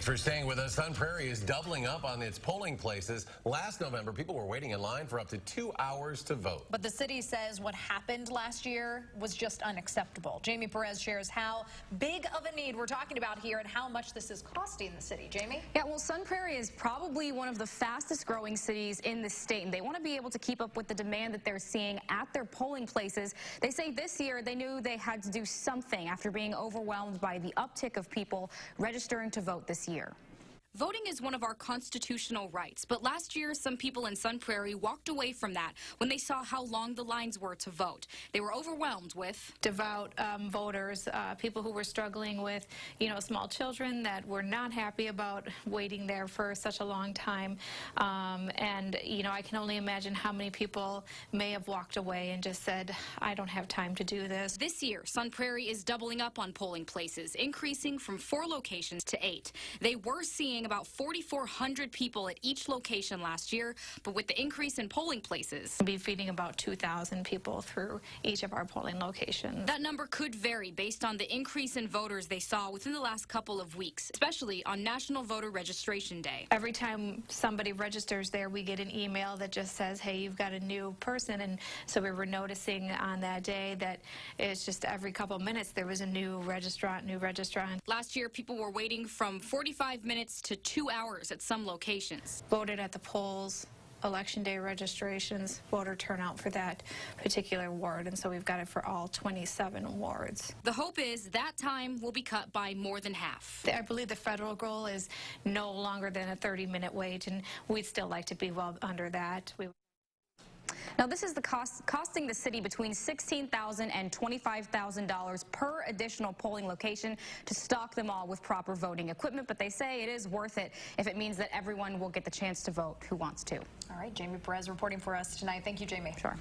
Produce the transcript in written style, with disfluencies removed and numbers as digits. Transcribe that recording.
Thanks for staying with us. Sun Prairie is doubling up on its polling places. Last November, people were waiting in line for up to 2 hours to vote. But the city says what happened last year was just unacceptable. Jamie Perez shares how big of a need we're talking about here and how much this is costing the city. Jamie? Yeah, well, Sun Prairie is probably one of the fastest growing cities in the state, and they want to be able to keep up with the demand that they're seeing at their polling places. They say this year they knew they had to do something after being overwhelmed by the uptick of people registering to vote this year. Voting is one of our constitutional rights, but last year some people in Sun Prairie walked away from that when they saw how long the lines were to vote. They were overwhelmed with devout voters, people who were struggling with, small children that were not happy about waiting there for such a long time. I can only imagine how many people may have walked away and just said, I don't have time to do this. This year, Sun Prairie is doubling up on polling places, increasing from 4 locations to 8. They were seeing about 4,400 people at each location last year, but with the increase in polling places, we'll be feeding about 2,000 people through each of our polling locations. That number could vary based on the increase in voters they saw within the last couple of weeks, especially on National Voter Registration Day. Every time somebody registers there, we get an email that just says, hey, you've got a new person, and so we were noticing on that day that it's just every couple of minutes there was a new registrant. Last year, people were waiting from 45 minutes to 2 hours at some locations. Voted at the polls, election day registrations, voter turnout for that particular ward, and so we've got it for all 27 wards. The hope is that time will be cut by more than half. I believe the federal goal is no longer than a 30-minute wait, and we'd still like to be well under that. Now, this is the costing the city between $16,000 and $25,000 per additional polling location to stock them all with proper voting equipment, but they say it is worth it if it means that everyone will get the chance to vote who wants to. All right, Jamie Perez reporting for us tonight. Thank you, Jamie. Sure.